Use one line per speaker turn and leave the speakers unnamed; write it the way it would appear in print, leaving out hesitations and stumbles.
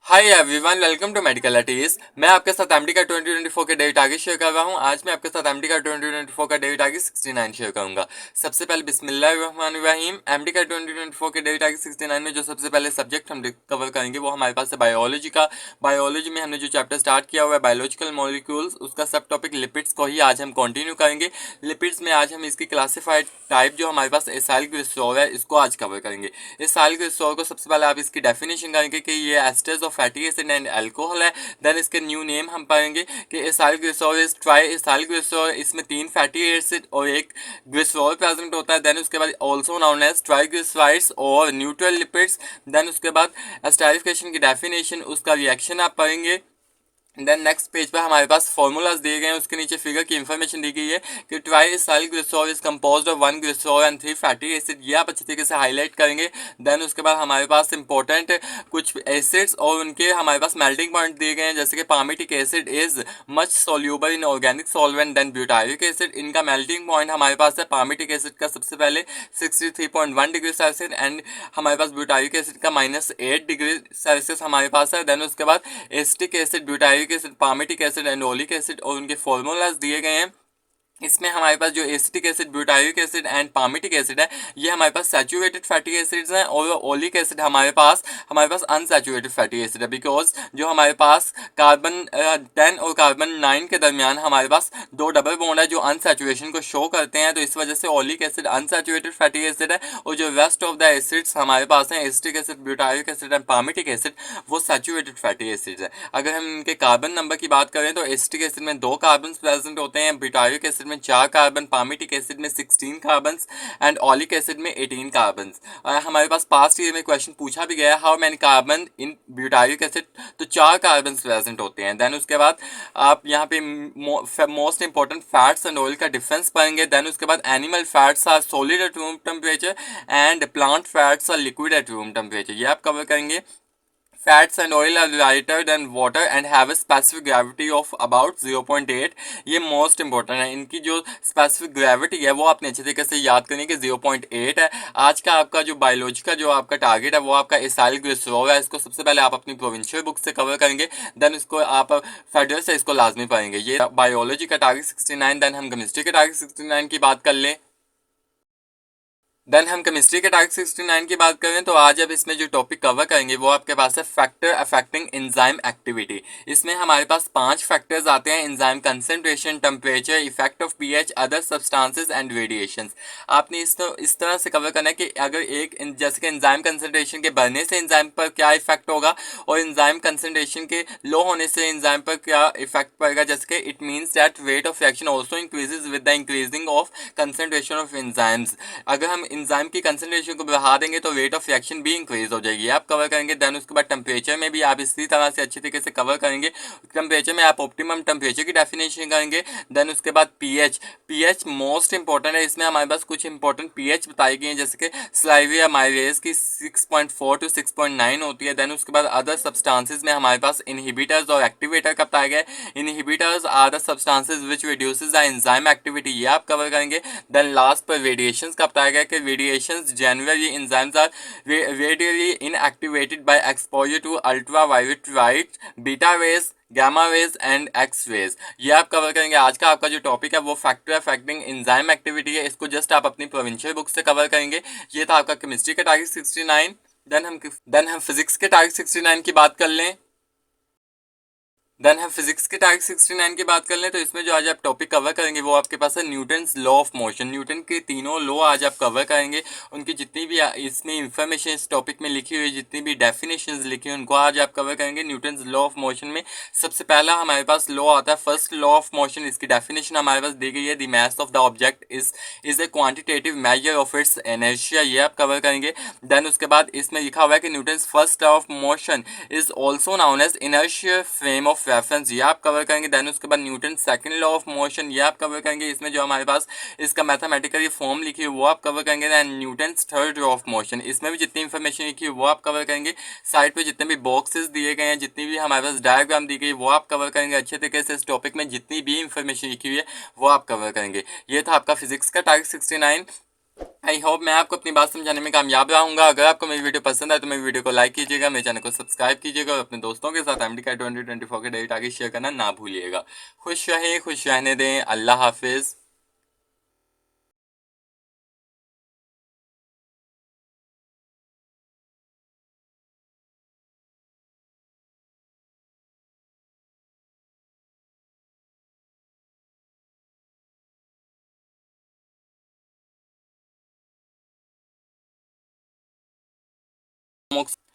Hi everyone, welcome to medical अटीज। मैं आपके साथ एमडी का 2024 के डेबिट आगे शेयर कर रहा हूं। आज मैं आपके साथ एमडी का 2024 का डेबिट आगे 69 शेयर करूंगा। सबसे पहले बिस्मिल्लाहिर्रहमानिर्रहीम। एमडी का 2024 के डेबिट आगे 69 में जो सबसे पहले सब्जेक्ट हम कवर करेंगे वो हमारे पास है बायोलॉजी का। बायोलॉजी में हमने जो चैप्टर स्टार्ट किया हुआ है बायोलॉजिकल मॉलिक्यूल्स, उसका सब टॉपिक लिपिड्स को ही आज हम कंटिन्यू करेंगे। लिपिड्स में आज हम इसकी क्लासिफाइड टाइप जो हमारे पास एसाइल ग्लिसरॉल है इसको आज कवर करेंगे। एसाइल ग्लिसरॉल को सबसे पहले आप इसकी डेफिनेशन करेंगे कि ये asters of fatty acid and alcohol है। देन इसके न्यू नेम हम पाएंगे कि acyl glycerol is try acyl glycerol. इसमें 3 फैटी एसिड और एक ग्लिसरॉल प्रेजेंट होता है। देन उसके बाद ऑल्सो नोन एज ट्राइग्लिसराइड्स और न्यूट्रल लिपिड्स। देन उसके बाद एस्टरिफिकेशन की डेफिनेशन, उसका रिएक्शन आप पढ़ेंगे। देन नेक्स्ट पेज पर हमारे पास फॉर्मूलाज दिए गए हैं, उसके नीचे फिगर की इंफॉर्मेशन दी गई है कि triacylglycerol glycerol is composed of 1 glycerol and 3 fatty acid. ये आप अच्छे तरीके से हाईलाइट करेंगे। देन उसके बाद हमारे पास इंपॉर्टेंट कुछ एसिड्स और उनके हमारे पास मेल्टिंग पॉइंट दिए गए हैं, जैसे कि palmitic acid is much soluble in organic solvent than butyric acid. इनका मेल्टिंग पॉइंट हमारे पास है पामिटिक एसिड का सबसे पहले 63.1 डिग्री सेल्सियस एंड हमारे पास ब्यूटारिक एसिड का -8 डिग्री सेल्सियस हमारे पास है। देन उसके बाद acetic acid, butyric acid, palmitic acid and oleic acid और उनके फॉर्मूलाज दिए गए हैं। इसमें हमारे पास जो acetic acid, butyric acid and palmitic acid है ये हमारे पास सैचुरेटेड फैटी एसिड्स हैं और ओलिक एसिड हमारे पास अनसैचुरेटेड फैटी एसिड है। बिकॉज जो हमारे पास कार्बन 10 और कार्बन 9 के दरमियान हमारे पास 2 डबल बॉन्ड है जो अनसैचुरेशन को शो करते हैं, तो इस वजह से oleic acid unsaturated fatty acid है और जो रेस्ट ऑफ द एसिड्स हमारे पास हैं acetic acid, butyric acid and palmitic acid वो सैचुरेटेड फैटी एसिड्स है। अगर हम इनके कार्बन नंबर की बात करें तो एसिटिक एसिड में 2 कार्बन प्रेजेंट होते हैं, ब्यूटारिक एसिड में 4 कार्बन, पामिटिक एसिड में 16 कार्बन एंड ओलिक एसिड में 18 कार्बन। हमारे पास पास्ट ईयर में क्वेश्चन पूछा भी गया how many carbon in butyric acid, तो 4 कार्बन प्रेजेंट होते हैं। देन उसके बाद आप यहाँ पे most important fats and oil का डिफरेंस पाएंगे। देन उसके बाद animal fats are solid at room temperature and plant fats are liquid at room temperature, ये आप कवर करेंगे। Fats and oil are lighter than water and have a specific gravity of about 0.8। ये most important है, इनकी जो specific gravity है वो आपने अच्छे तरीके से याद करनी कि 0.8 है। आज का आपका जो बायोलॉजी का जो आपका टारगेट है वो आपका एसाइल ग्लिसरॉल है। इसको सबसे पहले आप अपनी प्रोविंशियल बुक से कवर करेंगे, देन इसको आप फेडरल से इसको लाजमी पाएंगे। ये बायोलॉजी का टारगेट 69। देन हम केमिस्ट्री के टारगेट 69 की बात कर लें। देन हम केमिस्ट्री के टारगेट 69 की बात करें तो आज अब इसमें जो टॉपिक कवर करेंगे वो आपके पास है फैक्टर अफेक्टिंग एंजाइम एक्टिविटी। इसमें हमारे पास 5 फैक्टर्स आते हैं, enzyme concentration, temperature, effect of pH, other substances and radiations. आपने इस तरह से कवर करना है कि अगर एक जैसे कि एंजाइम कंसंट्रेशन के बढ़ने से एंजाइम पर क्या इफेक्ट होगा और एंजाइम कंसंट्रेशन के लो होने से एंजाइम पर क्या इफेक्ट पड़ेगा। जैसे कि it means that rate of reaction also increases with the increasing of concentration of enzymes. अगर हम एंजाइम की कंसंट्रेशन को बढ़ा देंगे तो रेट ऑफ रिएक्शन भी इंक्रीज हो जाएगी, आप कवर करेंगे। देन उसके बाद टेम्परेचर में भी आप इसी तरह से अच्छी तरीके से कवर करेंगे। टेम्परेचर में आप ऑप्टिमम टेम्परेचर की डेफिनेशन करेंगे। देन उसके बाद पीएच, पीएच मोस्ट इंपॉर्टेंट है। इसमें हमारे पास कुछ इंपॉर्टेंट पीएच बताई गई हैं, जैसे कि स्लाइविया माइलेज की 6.4 to 6.9 होती है। देन उसके बाद अदर सब्सटेंसेस में हमारे पास इनहिबिटर्स और एक्टिवेटर का बताया गया है। Inhibitors are the substances which reduces the enzyme activity, ये आप कवर करेंगे। देन लास्ट पर रेडिएशंस का बताया गया कि radiations generally enzymes are radially inactivated by exposure to ultraviolet light, beta rays, gamma rays and X rays, ये आप कवर करेंगे। आज का आपका जो टॉपिक है वो फैक्टर अफेक्टिंग एंजाइम एक्टिविटी है, इसको जस्ट आप अपनी प्रोविंशियल बुक से कवर करेंगे। ये था आपका केमिस्ट्री का टारगेट 69। देन हम फिजिक्स के टारगेट 69 की बात कर लें। देन हम फिजिक्स के टारगेट 69 की बात कर लें तो इसमें जो आज आप टॉपिक कवर करेंगे वो आपके पास है Newton's law of motion. Newton के तीनों लॉ आज आप कवर करेंगे, उनकी जितनी भी इसमें इंफॉर्मेशन इस टॉपिक में लिखी हुई, जितनी भी डेफिनेशंस लिखी हुई उनको आज आप कवर करेंगे। न्यूटन्स लॉ ऑफ मोशन में सबसे पहला हमारे पास लॉ आता है फर्स्ट लॉ ऑफ मोशन। इसकी डेफिनेशन हमारे पास दी गई है, the mass of the object is a quantitative measure of its inertia, ये आप कवर करेंगे। देन उसके बाद इसमें लिखा हुआ है कि Newton's first law of motion is also known as inertia frame of reference, ये आप कवर करेंगे। देन उसके बाद Newton second law of motion, ये आप कवर करेंगे। इसमें जो हमारे पास इसका मैथमेटिकली फॉर्म लिखी है वो आप कवर करेंगे। Then Newton third law of motion, इसमें भी जितनी इंफॉर्मेशन लिखी है वो आप कवर करेंगे। साइड पे जितने भी बॉक्सेस दिए गए हैं, जितनी भी हमारे पास डायग्राम दी गई वो आप कवर करेंगे अच्छे तरीके से। इस टॉपिक में जितनी भी इंफॉर्मेशन लिखी हुई है वो आप कवर करेंगे। ये था आपका फिजिक्स का टारगेट 69। आई होप मैं आपको अपनी बात समझाने में कामयाब रहूंगा। अगर आपको मेरी वीडियो पसंद आए तो मेरी वीडियो को लाइक कीजिएगा, मेरे चैनल को सब्सक्राइब कीजिएगा और अपने दोस्तों के साथ एमडी का 2024 के डेट आगे शेयर करना ना भूलिएगा। खुश रहे, खुश रहने दें। अल्लाह हाफिज।